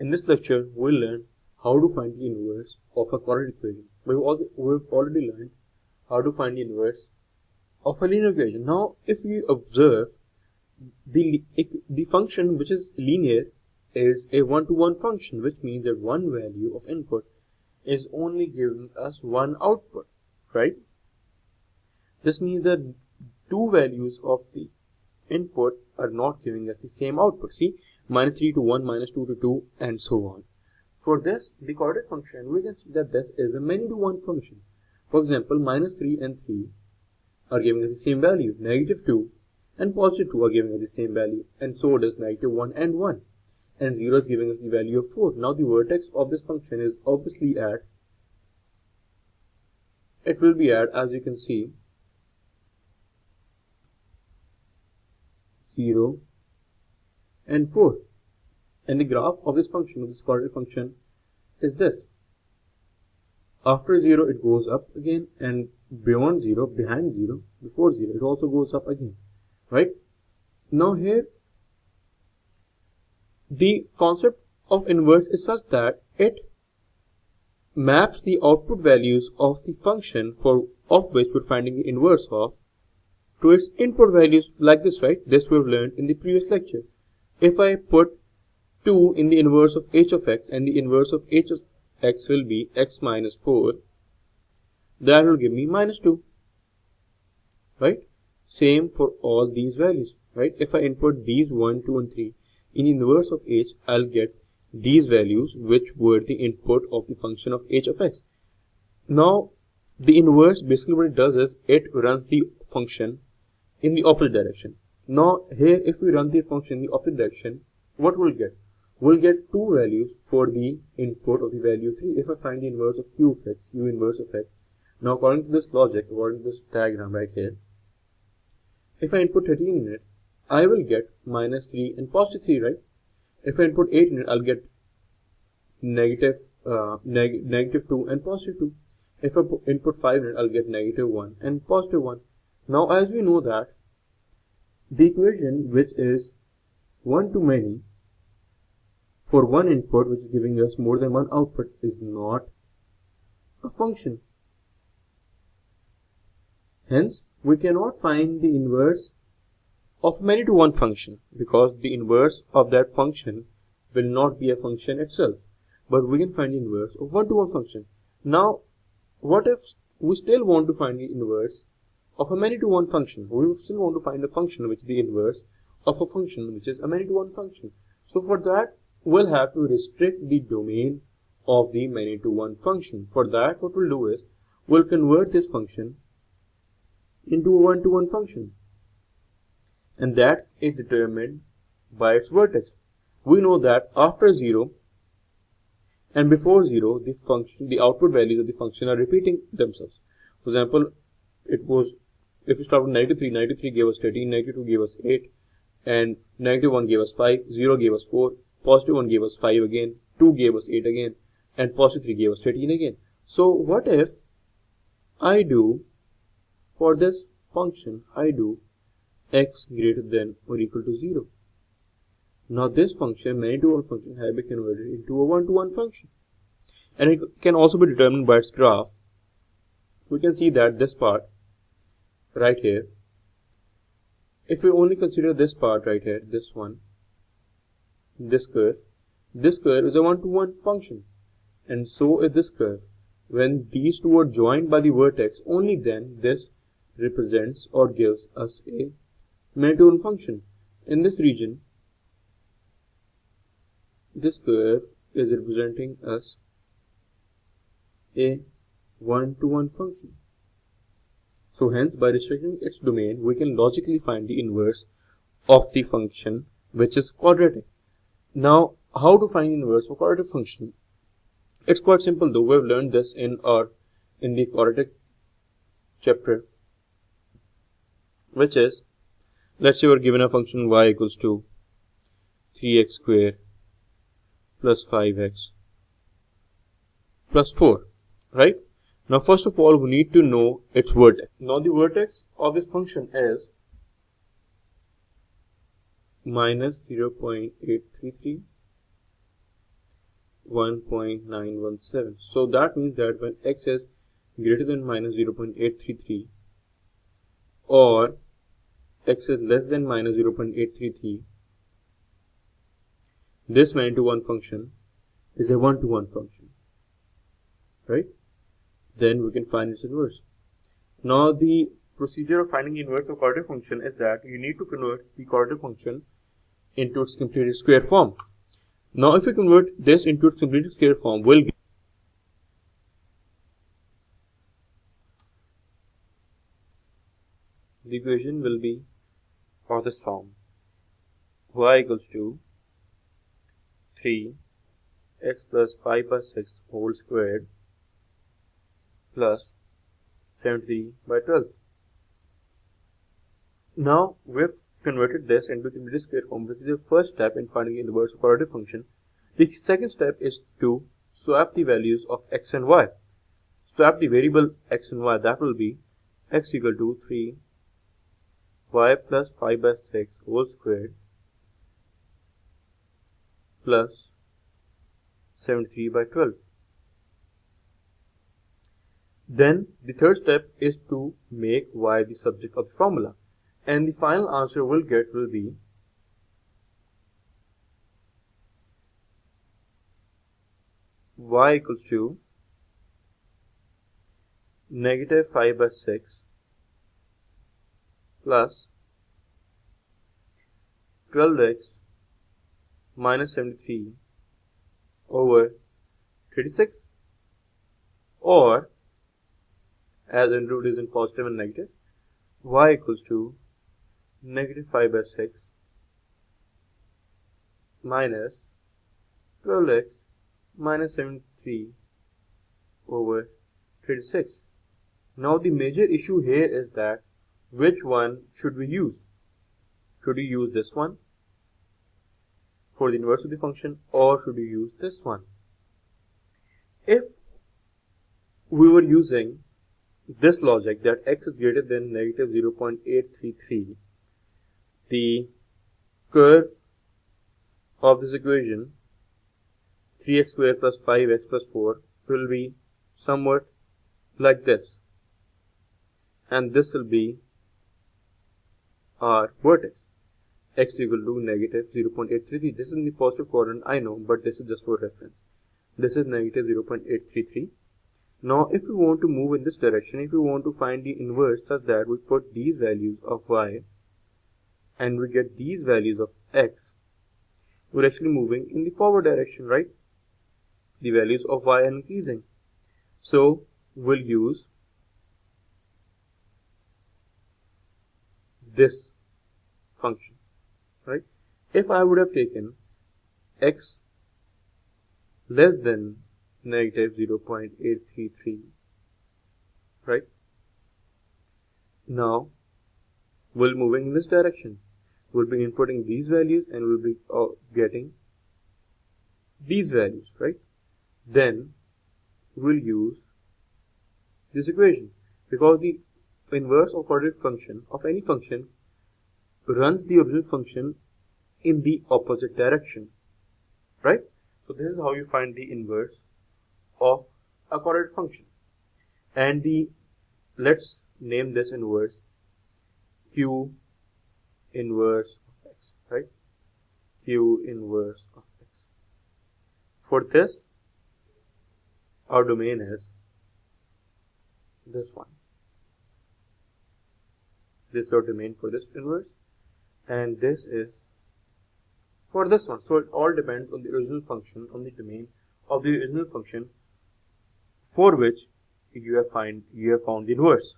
In this lecture, we'll learn how to find the inverse of a quadratic equation. We've already learned how to find the inverse of a linear equation. Now, if we observe the function which is linear is a one-to-one function, which means that one value of input is only giving us one output, right? This means that two values of the input are not giving us the same output. See, -3 to 1, -2 to 2, and so on. For this, the quadratic function, we can see that this is a many-to-one function. For example, -3 and 3 are giving us the same value. -2 and +2 are giving us the same value. And so does -1 and 1. And 0 is giving us the value of 4. Now the vertex of this function is obviously at, it will be at, as you can see, 0 and 4. And the graph of this function, of this quadratic function, is this. After 0 it goes up again, and beyond 0, behind 0, before 0 it also goes up again, right? Now here the concept of inverse is such that it maps the output values of the function of which we're finding the inverse of to its input values, like this, right? This we've learned in the previous lecture. If I put 2 in the inverse of h of x, and the inverse of h of x will be x minus 4, that will give me -2, right? Same for all these values, right? If I input these 1, 2 and 3 in the inverse of h, I'll get these values, which were the input of the function of h of x. Now the inverse, basically what it does is it runs the function in the opposite direction. Now here, if we run the function in the opposite direction, what we'll get? We'll get two values for the input of the value 3. If I find the inverse of q of x, u inverse of x. Now according to this logic, according to this diagram right here, if I input 13 in it, I will get -3 and +3, right? If I input 8 in it, I'll get -2 and +2. If I input 5 in it, I'll get -1 and +1. Now as we know that the equation which is one to many for one input, which is giving us more than one output, is not a function. Hence, we cannot find the inverse of many-to-one function, because the inverse of that function will not be a function itself. But we can find the inverse of one-to-one function. Now, what if we still want to find the inverse of a many-to-one function? We still want to find a function which is the inverse of a function which is a many-to-one function. So for that, we'll have to restrict the domain of the many-to-one function. For that, what we'll do is, we'll convert this function into a one-to-one function, and that is determined by its vertex. We know that after 0 and before 0, the output values of the function are repeating themselves. For example, if we start with -3, -3 gave us 13, -2 gave us 8, and -1 gave us 5, 0 gave us 4, +1 gave us 5 again, 2 gave us 8 again, and +3 gave us 13 again. So what if I do, for this function, I do x greater than or equal to 0. Now this function, many-to-one function, has been converted into a one-to-one function. And it can also be determined by its graph. We can see that this part right here, if we only consider this part right here, this one, this curve is a one-to-one function. And so is this curve. When these two are joined by the vertex, only then this represents or gives us a many-to-one function. In this region, this curve is representing us a one-to-one function. So hence, by restricting its domain, we can logically find the inverse of the function which is quadratic. Now, how to find the inverse of a quadratic function? It's quite simple though. We've learned this in the quadratic chapter, which is, let's say we're given a function y equals to 3x squared plus 5x plus 4, right? Now first of all, we need to know its vertex. Now the vertex of this function is -0.833 1.917. So that means that when x is greater than minus 0.833 or x is less than minus 0.833, this many to one function is a one-to-one function, right? Then we can find its inverse. Now the procedure of finding the inverse of quadratic function is that you need to convert the quadratic function into its completed square form. Now if you convert this into its completed square form, we'll get the equation will be of this form: y equals to 3 x plus 5 by 6 whole squared plus 73 by 12. Now we've converted this into the middle square form, which is the first step in finding the inverse of quadratic function. The second step is to swap the values of x and y. Swap the variable x and y. That will be x equal to 3 y plus 5 by 6 whole squared plus 73 by 12. Then the third step is to make y the subject of the formula, and the final answer we'll get will be y equals to negative 5 by 6 plus 12x minus 73 over 36, or as in root is in positive and negative, y equals to negative 5 by 6 minus 12x minus 73 over 36. Now the major issue here is that which one should we use? Should we use this one for the inverse of the function, or should we use this one? If we were using this logic that x is greater than negative 0.833, the curve of this equation 3x squared plus 5x plus 4 will be somewhat like this, and this will be our vertex, x equal to negative 0.833. This is in the positive quadrant, I know, but this is just for reference. This is negative 0.833. Now if we want to move in this direction, if we want to find the inverse such that we put these values of y and we get these values of x, we're actually moving in the forward direction, right? The values of y are increasing. So we'll use this function, right? If I would have taken x less than negative 0.833, right? Now we'll moving in this direction. We'll be inputting these values and we'll be getting these values, right? Then we'll use this equation, because the inverse of quadratic function of any function runs the original function in the opposite direction, right? So this is how you find the inverse of a quadratic function. And let's name this inverse q inverse of x, right? Q inverse of x. For this, our domain is this one. This is our domain for this inverse, and this is for this one. So it all depends on the original function, on the domain of the original function for which you have found the inverse.